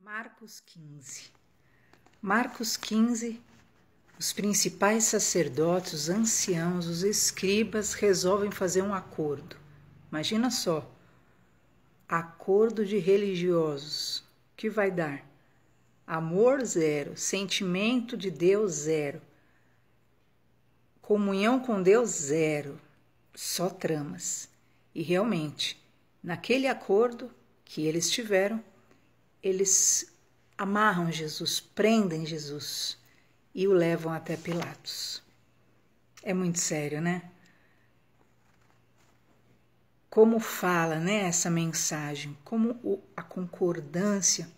Marcos 15. Marcos 15, os principais sacerdotes, os anciãos, os escribas resolvem fazer um acordo. Imagina só, acordo de religiosos. O que vai dar? Amor zero, sentimento de Deus zero, comunhão com Deus zero, só tramas. E realmente, naquele acordo que eles tiveram, eles amarram Jesus, prendem Jesus e o levam até Pilatos. É muito sério, né? Como fala, né, essa mensagem, como a concordância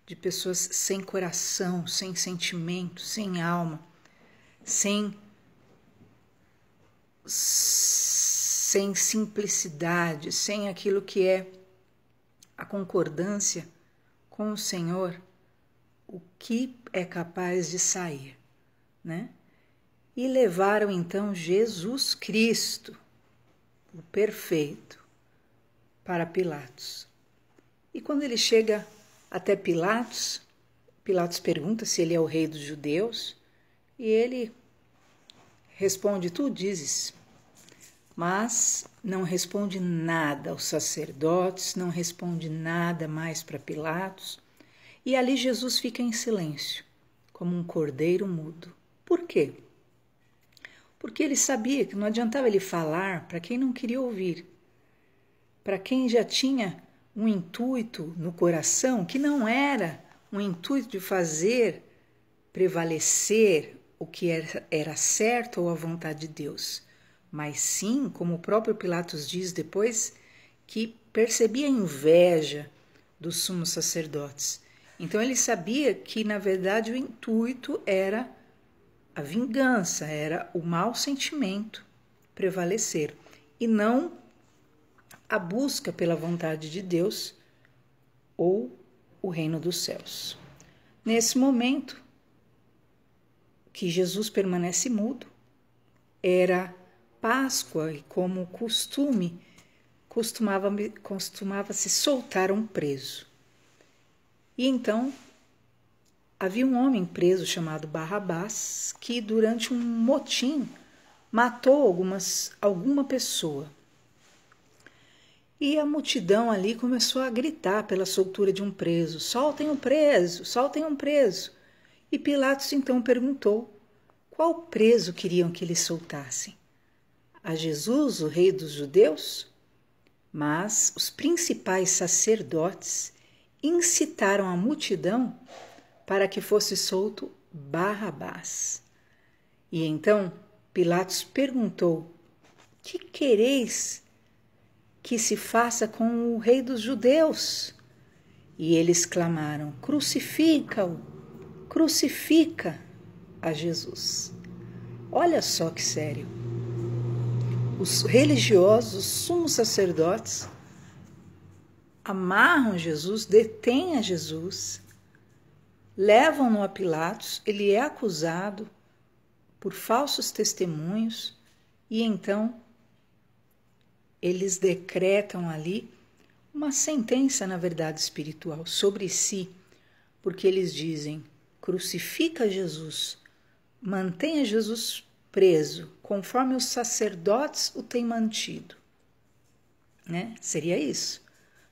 de pessoas sem coração, sem sentimento, sem alma, sem simplicidade, sem aquilo que é a concordância com o Senhor, o que é capaz de sair, né? E levaram então Jesus Cristo, o perfeito, para Pilatos. E quando ele chega até Pilatos, Pilatos pergunta se ele é o rei dos judeus, e ele responde: tu dizes. Mas não responde nada aos sacerdotes, não responde nada mais para Pilatos. E ali Jesus fica em silêncio, como um cordeiro mudo. Por quê? Porque ele sabia que não adiantava ele falar para quem não queria ouvir, para quem já tinha um intuito no coração que não era um intuito de fazer prevalecer o que era certo ou a vontade de Deus, mas sim, como o próprio Pilatos diz depois, que percebia a inveja dos sumos sacerdotes. Então ele sabia que, na verdade, o intuito era a vingança, era o mau sentimento prevalecer, e não a busca pela vontade de Deus ou o reino dos céus. Nesse momento que Jesus permanece mudo, era Páscoa, e como costumava-se soltar um preso. E então havia um homem preso chamado Barrabás, que durante um motim matou alguma pessoa. E a multidão ali começou a gritar pela soltura de um preso: soltem um preso, soltem um preso. E Pilatos então perguntou qual preso queriam que eles soltassem. A Jesus, o rei dos judeus? Mas os principais sacerdotes incitaram a multidão para que fosse solto Barrabás. E então Pilatos perguntou: que quereis que se faça com o rei dos judeus? E eles clamaram: crucifica-o, crucifica a Jesus. Olha só que sério. Os religiosos, os sumos sacerdotes, amarram Jesus, detêm a Jesus, levam-no a Pilatos, ele é acusado por falsos testemunhos, e então eles decretam ali uma sentença, na verdade, espiritual sobre si, porque eles dizem: crucifica Jesus, mantenha Jesus preso, conforme os sacerdotes o têm mantido. Né? Seria isso.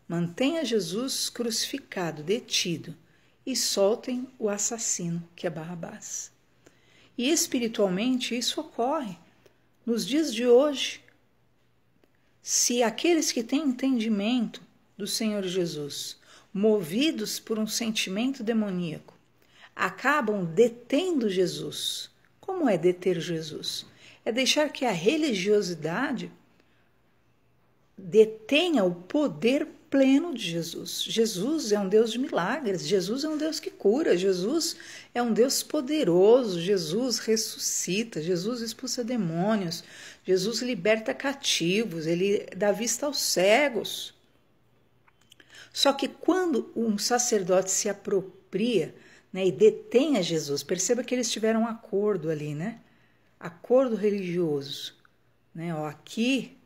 Mantenha Jesus crucificado, detido, e soltem o assassino, que é Barrabás. E espiritualmente isso ocorre nos dias de hoje. Se aqueles que têm entendimento do Senhor Jesus, movidos por um sentimento demoníaco, acabam detendo Jesus. Como é deter Jesus? É deixar que a religiosidade detenha o poder pleno de Jesus. Jesus é um Deus de milagres, Jesus é um Deus que cura, Jesus é um Deus poderoso, Jesus ressuscita, Jesus expulsa demônios, Jesus liberta cativos, ele dá vista aos cegos. Só que quando um sacerdote se apropria, né, e detém a Jesus, perceba que eles tiveram um acordo ali, né? Acordo religioso, né? Ó, aqui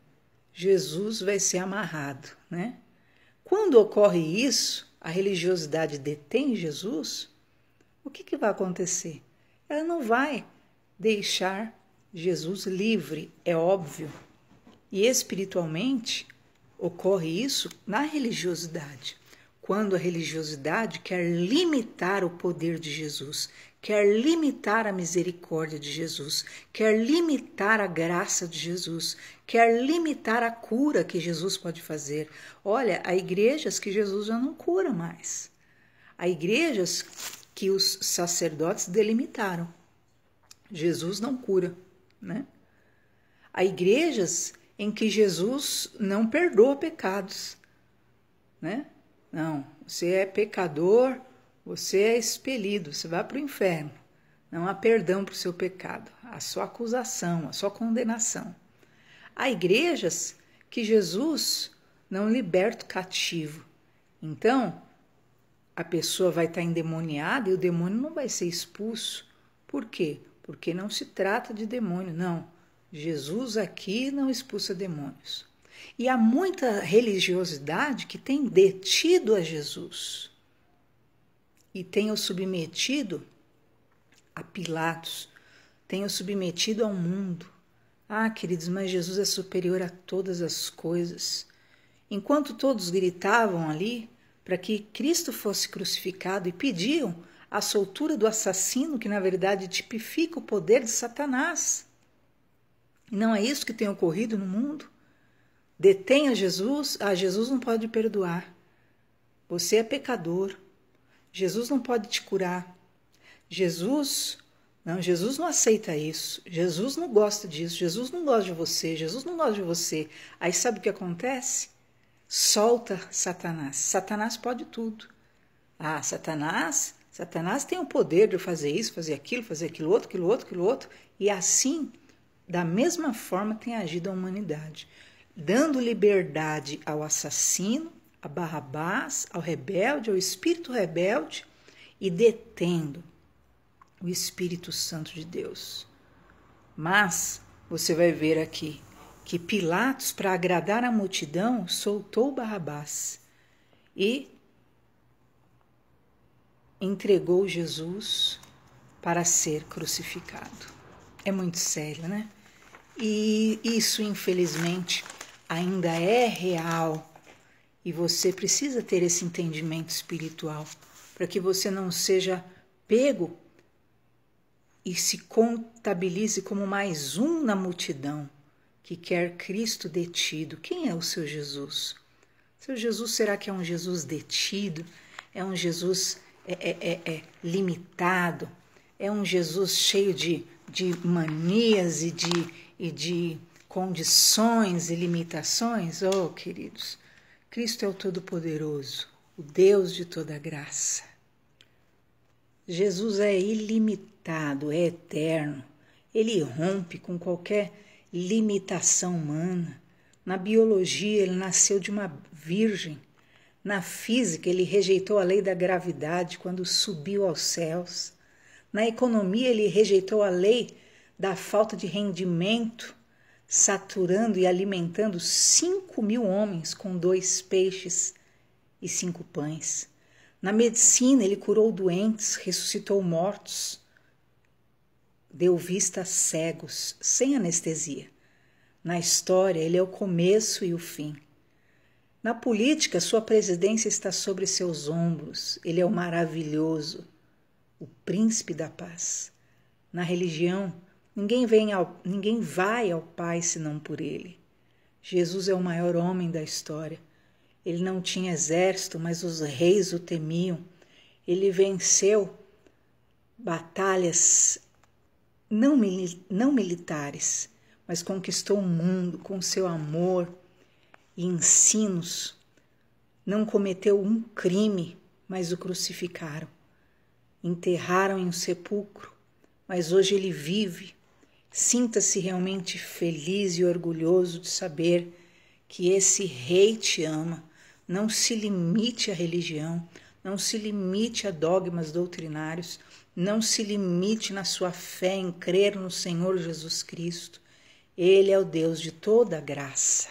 Jesus vai ser amarrado, né? Quando ocorre isso, a religiosidade detém Jesus, o que vai acontecer? Ela não vai deixar Jesus livre, é óbvio. E espiritualmente ocorre isso na religiosidade. Quando a religiosidade quer limitar o poder de Jesus, quer limitar a misericórdia de Jesus, quer limitar a graça de Jesus, quer limitar a cura que Jesus pode fazer. Olha, há igrejas que Jesus já não cura mais. Há igrejas que os sacerdotes delimitaram. Jesus não cura, né? Há igrejas em que Jesus não perdoa pecados, né? Não, você é pecador, você é expelido, você vai para o inferno. Não há perdão para o seu pecado, há só acusação, há só condenação. Há igrejas que Jesus não liberta o cativo. Então, a pessoa vai estar endemoniada e o demônio não vai ser expulso. Por quê? Porque não se trata de demônio, não. Jesus aqui não expulsa demônios. E há muita religiosidade que tem detido a Jesus e tem o submetido a Pilatos, tem o submetido ao mundo. Ah, queridos, mas Jesus é superior a todas as coisas. Enquanto todos gritavam ali para que Cristo fosse crucificado e pediam a soltura do assassino, que na verdade tipifica o poder de Satanás. E não é isso que tem ocorrido no mundo? Detém a Jesus, Jesus não pode perdoar. Você é pecador. Jesus não pode te curar. Jesus não aceita isso. Jesus não gosta disso. Jesus não gosta de você. Jesus não gosta de você. Aí sabe o que acontece? Solta Satanás. Satanás pode tudo. Ah, Satanás tem o poder de fazer isso, fazer aquilo outro. E assim, da mesma forma, tem agido a humanidade, dando liberdade ao assassino, a Barrabás, ao rebelde, ao espírito rebelde e detendo o Espírito Santo de Deus. Mas você vai ver aqui que Pilatos, para agradar a multidão, soltou Barrabás e entregou Jesus para ser crucificado. É muito sério, né? E isso, infelizmente, ainda é real. E você precisa ter esse entendimento espiritual para que você não seja pego e se contabilize como mais um na multidão que quer Cristo detido. Quem é o seu Jesus? Seu Jesus, será que é um Jesus detido? É um Jesus limitado? É um Jesus cheio de manias e de condições e limitações? Oh, queridos, Cristo é o Todo-Poderoso, o Deus de toda graça. Jesus é ilimitado, é eterno. Ele rompe com qualquer limitação humana. Na biologia, ele nasceu de uma virgem. Na física, ele rejeitou a lei da gravidade quando subiu aos céus. Na economia, ele rejeitou a lei da falta de rendimento, saturando e alimentando 5.000 homens com 2 peixes e 5 pães. Na medicina, ele curou doentes, ressuscitou mortos, deu vista a cegos, sem anestesia. Na história, ele é o começo e o fim. Na política, sua presidência está sobre seus ombros. Ele é o maravilhoso, o príncipe da paz. Na religião, ninguém vai ao Pai senão por ele. Jesus é o maior homem da história. Ele não tinha exército, mas os reis o temiam. Ele venceu batalhas não militares, mas conquistou o mundo com seu amor e ensinos. Não cometeu um crime, mas o crucificaram. Enterraram em um sepulcro, mas hoje ele vive. Sinta-se realmente feliz e orgulhoso de saber que esse rei te ama. Não se limite à religião, não se limite a dogmas doutrinários, não se limite na sua fé em crer no Senhor Jesus Cristo. Ele é o Deus de toda graça.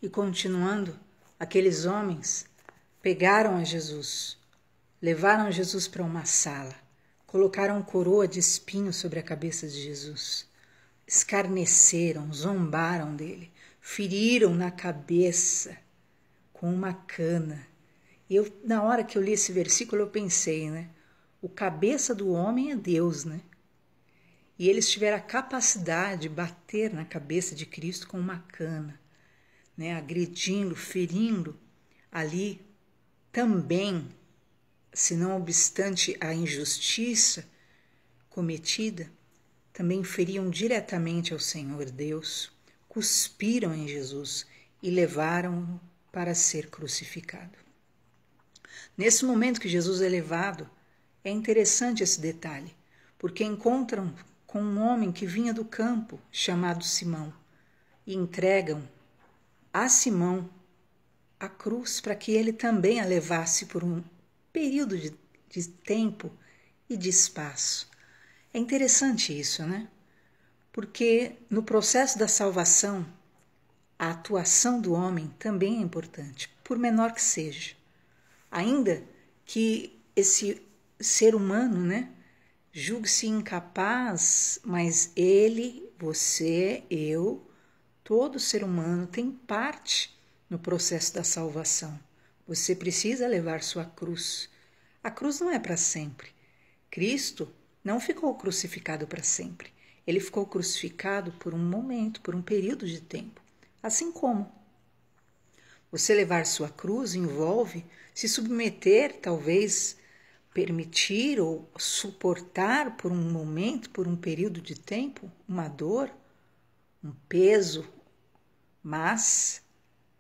E continuando, aqueles homens pegaram a Jesus, levaram Jesus para uma sala, colocaram coroa de espinhos sobre a cabeça de Jesus, escarneceram, zombaram dele, feriram na cabeça com uma cana. E eu, na hora que eu li esse versículo, eu pensei, né? O cabeça do homem é Deus, né? E eles tiveram a capacidade de bater na cabeça de Cristo com uma cana, né? Agredindo, ferindo ali também, se não obstante a injustiça cometida, também feriam diretamente ao Senhor Deus, cuspiram em Jesus e levaram-no para ser crucificado. Nesse momento que Jesus é levado, é interessante esse detalhe, porque encontram com um homem que vinha do campo, chamado Simão, e entregam a Simão a cruz para que ele também a levasse por um período de tempo e de espaço. É interessante isso, né? Porque no processo da salvação, a atuação do homem também é importante, por menor que seja. Ainda que esse ser humano, né, julgue-se incapaz, mas ele, você, eu, todo ser humano tem parte no processo da salvação. Você precisa levar sua cruz. A cruz não é para sempre. Cristo não ficou crucificado para sempre. Ele ficou crucificado por um momento, por um período de tempo. Assim como você levar sua cruz envolve se submeter, talvez permitir ou suportar por um momento, por um período de tempo, uma dor, um peso, mas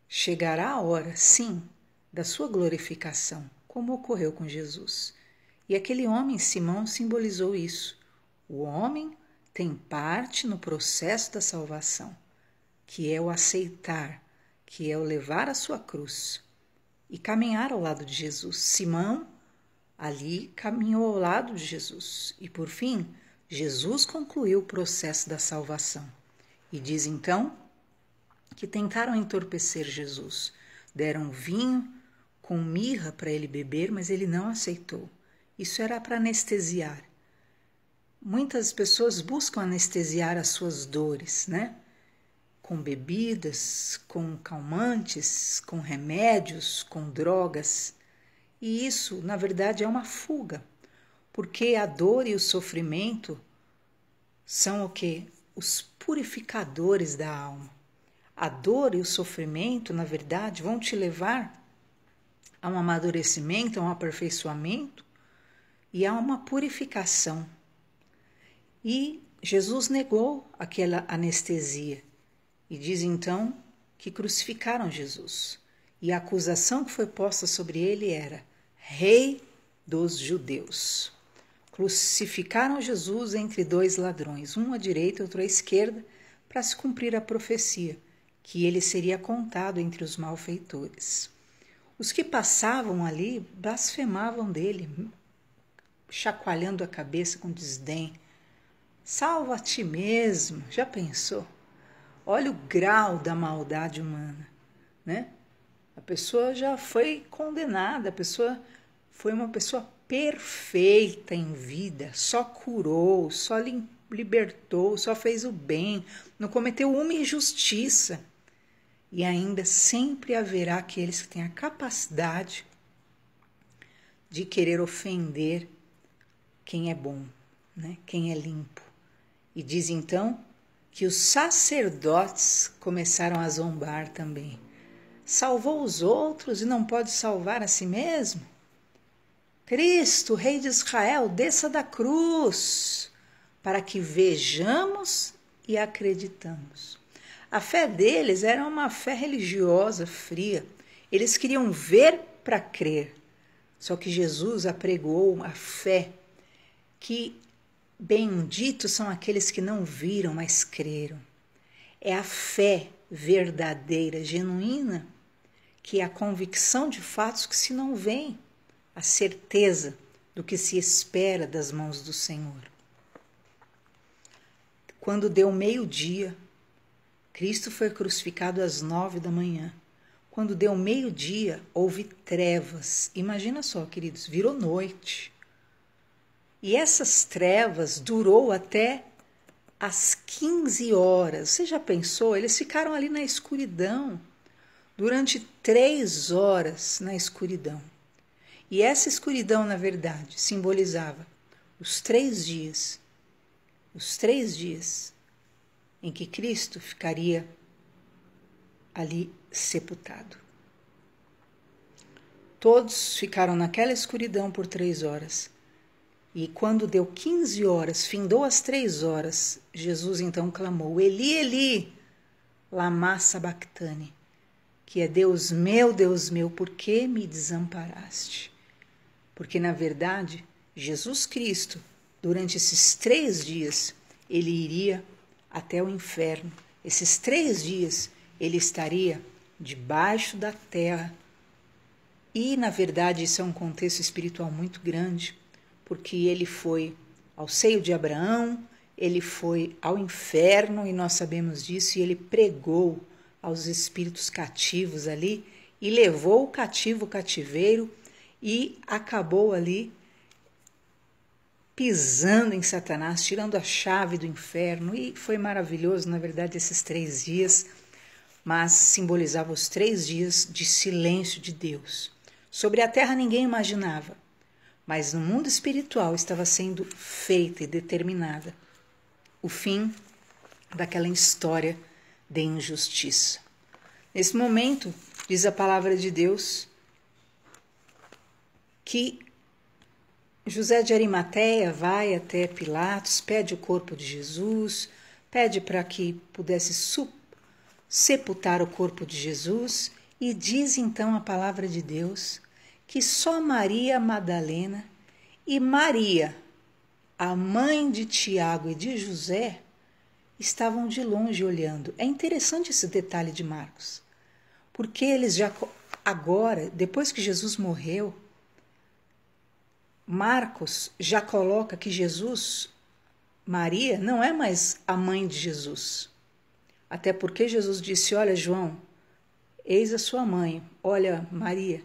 chegará a hora, sim, da sua glorificação, como ocorreu com Jesus. E aquele homem, Simão, simbolizou isso. O homem tem parte no processo da salvação, que é o aceitar, que é o levar a sua cruz e caminhar ao lado de Jesus. Simão ali caminhou ao lado de Jesus e, por fim, Jesus concluiu o processo da salvação. E diz então que tentaram entorpecer Jesus. Deram vinho com mirra para ele beber, mas ele não aceitou. Isso era para anestesiar. Muitas pessoas buscam anestesiar as suas dores, né? Com bebidas, com calmantes, com remédios, com drogas. E isso, na verdade, é uma fuga, porque a dor e o sofrimento são o quê? Os purificadores da alma. A dor e o sofrimento, na verdade, vão te levar a um amadurecimento, a um aperfeiçoamento e a uma purificação. E Jesus negou aquela anestesia e diz então que crucificaram Jesus. E a acusação que foi posta sobre ele era: Rei dos Judeus. Crucificaram Jesus entre dois ladrões, um à direita e outro à esquerda, para se cumprir a profecia, que ele seria contado entre os malfeitores. Os que passavam ali blasfemavam dele, chacoalhando a cabeça com desdém. Salva a ti mesmo, já pensou? Olha o grau da maldade humana, né? A pessoa já foi condenada, a pessoa foi uma pessoa perfeita em vida, só curou, só libertou, só fez o bem, não cometeu uma injustiça. E ainda sempre haverá aqueles que têm a capacidade de querer ofender quem é bom, né? Quem é limpo. E diz então que os sacerdotes começaram a zombar também. Salvou os outros e não pode salvar a si mesmo? Cristo, Rei de Israel, desça da cruz, para que vejamos e acreditamos. A fé deles era uma fé religiosa fria. Eles queriam ver para crer. Só que Jesus apregoou a fé que benditos são aqueles que não viram, mas creram. É a fé verdadeira, genuína, que é a convicção de fatos que se não veem, a certeza do que se espera das mãos do Senhor. Quando deu meio-dia, Cristo foi crucificado às 9 da manhã. quando deu meio-dia, houve trevas. Imagina só, queridos, virou noite. E essas trevas durou até às 15 horas. Você já pensou? Eles ficaram ali na escuridão durante 3 horas na escuridão. E essa escuridão, na verdade, simbolizava os 3 dias em que Cristo ficaria ali sepultado. Todos ficaram naquela escuridão por 3 horas. E quando deu 15 horas, findou as 3 horas, Jesus então clamou: Eli, Eli, lama sabachthani, que é Deus meu, por que me desamparaste? Porque, na verdade, Jesus Cristo, durante esses 3 dias, ele iria até o inferno. Esses 3 dias, ele estaria debaixo da terra. E, na verdade, isso é um contexto espiritual muito grande, porque ele foi ao seio de Abraão, ele foi ao inferno, e nós sabemos disso, e ele pregou aos espíritos cativos ali, e levou o cativo o cativeiro, e acabou ali pisando em Satanás, tirando a chave do inferno, e foi maravilhoso, na verdade, esses 3 dias, mas simbolizava os 3 dias de silêncio de Deus. Sobre a terra ninguém imaginava, mas no mundo espiritual estava sendo feita e determinada o fim daquela história de injustiça. Nesse momento, diz a palavra de Deus que José de Arimateia vai até Pilatos, pede o corpo de Jesus, pede para que pudesse sepultar o corpo de Jesus, e diz então a palavra de Deus que só Maria Madalena e Maria, a mãe de Tiago e de José, estavam de longe olhando. É interessante esse detalhe de Marcos, porque eles já agora, depois que Jesus morreu, Marcos já coloca que Maria não é mais a mãe de Jesus. Até porque Jesus disse: olha, João, eis a sua mãe, olha, Maria,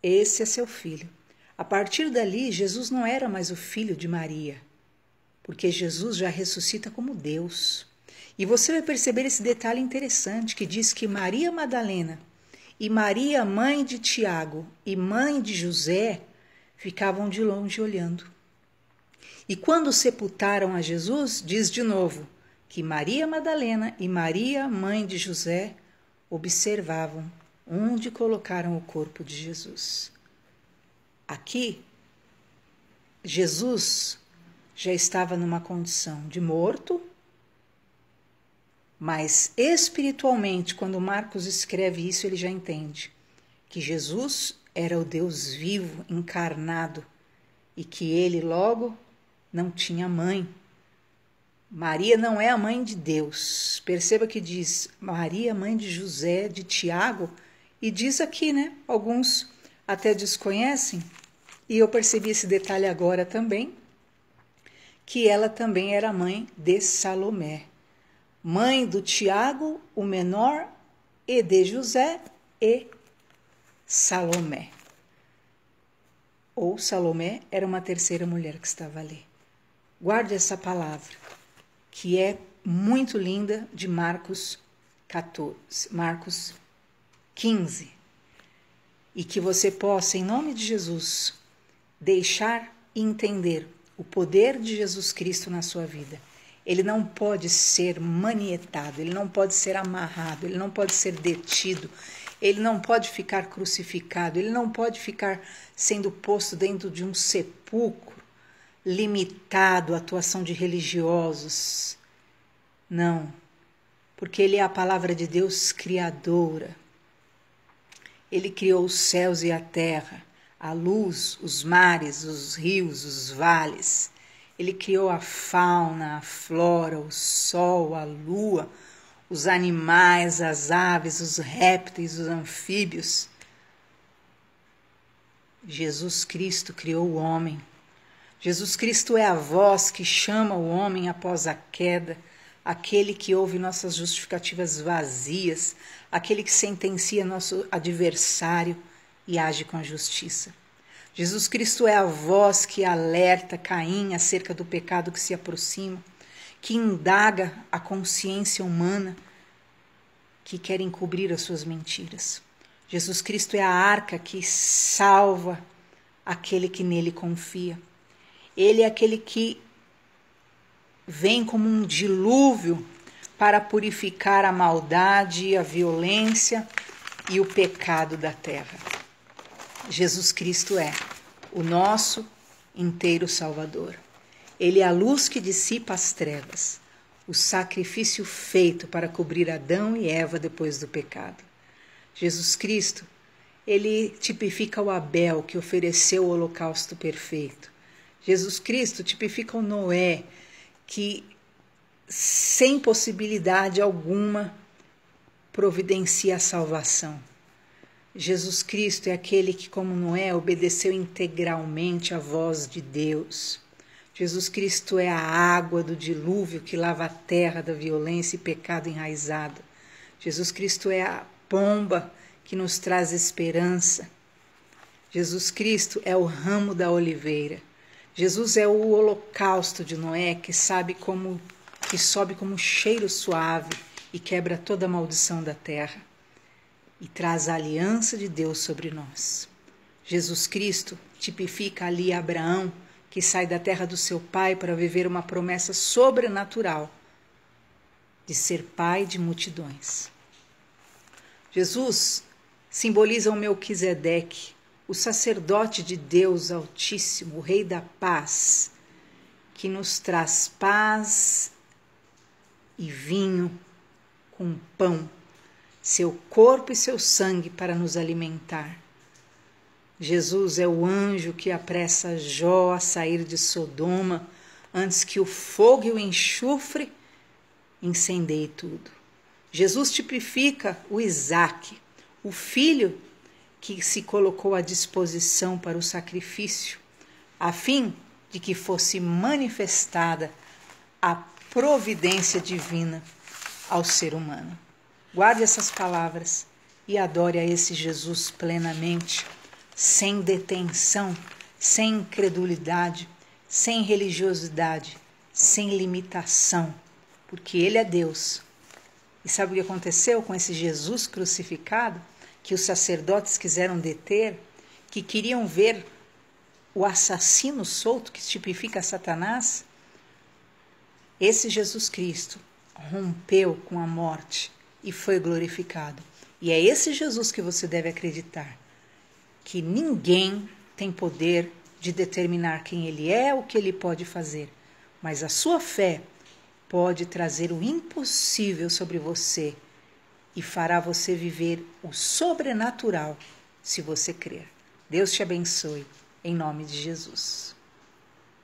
esse é seu filho. A partir dali, Jesus não era mais o filho de Maria, porque Jesus já ressuscita como Deus. E você vai perceber esse detalhe interessante que diz que Maria Madalena e Maria, mãe de Tiago e mãe de José, ficavam de longe olhando. E quando sepultaram a Jesus, diz de novo que Maria Madalena e Maria, mãe de José, observavam onde colocaram o corpo de Jesus. Aqui, Jesus já estava numa condição de morto, mas espiritualmente, quando Marcos escreve isso, ele já entende que Jesus era o Deus vivo, encarnado, e que ele logo não tinha mãe. Maria não é a mãe de Deus. Perceba que diz Maria, mãe de José, de Tiago, e diz aqui, né? Alguns até desconhecem, e eu percebi esse detalhe agora também, que ela também era mãe de Salomé, mãe do Tiago, o menor, e de José e Salomé. Ou Salomé era uma terceira mulher que estava ali. Guarde essa palavra, que é muito linda, de Marcos 15. E que você possa, em nome de Jesus, deixar e entender o poder de Jesus Cristo na sua vida. Ele não pode ser manietado, ele não pode ser amarrado, ele não pode ser detido, ele não pode ficar crucificado, ele não pode ficar sendo posto dentro de um sepulcro limitado à atuação de religiosos. Não, porque ele é a palavra de Deus criadora. Ele criou os céus e a terra, a luz, os mares, os rios, os vales. Ele criou a fauna, a flora, o sol, a lua, os animais, as aves, os répteis, os anfíbios. Jesus Cristo criou o homem. Jesus Cristo é a voz que chama o homem após a queda, aquele que ouve nossas justificativas vazias, aquele que sentencia nosso adversário e age com a justiça. Jesus Cristo é a voz que alerta Caim acerca do pecado que se aproxima, que indaga a consciência humana que quer encobrir as suas mentiras. Jesus Cristo é a arca que salva aquele que nele confia. Ele é aquele que vem como um dilúvio para purificar a maldade, a violência e o pecado da terra. Jesus Cristo é o nosso inteiro Salvador. Ele é a luz que dissipa as trevas, o sacrifício feito para cobrir Adão e Eva depois do pecado. Jesus Cristo, ele tipifica o Abel que ofereceu o holocausto perfeito. Jesus Cristo tipifica o Noé que, sem possibilidade alguma, providencia a salvação. Jesus Cristo é aquele que, como Noé, obedeceu integralmente à voz de Deus. Jesus Cristo é a água do dilúvio que lava a terra da violência e pecado enraizado. Jesus Cristo é a pomba que nos traz esperança. Jesus Cristo é o ramo da oliveira. Jesus é o holocausto de Noé que sobe como um cheiro suave e quebra toda a maldição da terra e traz a aliança de Deus sobre nós. Jesus Cristo tipifica ali Abraão, que sai da terra do seu pai para viver uma promessa sobrenatural de ser pai de multidões. Jesus simboliza o Melquisedeque, o sacerdote de Deus Altíssimo, o Rei da Paz, que nos traz paz e vinho com pão, seu corpo e seu sangue para nos alimentar. Jesus é o anjo que apressa Jó a sair de Sodoma antes que o fogo e o enxofre incendeiem tudo. Jesus tipifica o Isaque, o filho que se colocou à disposição para o sacrifício, a fim de que fosse manifestada a providência divina ao ser humano. Guarde essas palavras e adore a esse Jesus plenamente, sem detenção, sem incredulidade, sem religiosidade, sem limitação, porque Ele é Deus. E sabe o que aconteceu com esse Jesus crucificado, que os sacerdotes quiseram deter, que queriam ver o assassino solto, que tipifica Satanás? Esse Jesus Cristo rompeu com a morte e foi glorificado. E é esse Jesus que você deve acreditar, que ninguém tem poder de determinar quem Ele é, o que Ele pode fazer, mas a sua fé pode trazer o impossível sobre você e fará você viver o sobrenatural se você crer. Deus te abençoe, em nome de Jesus.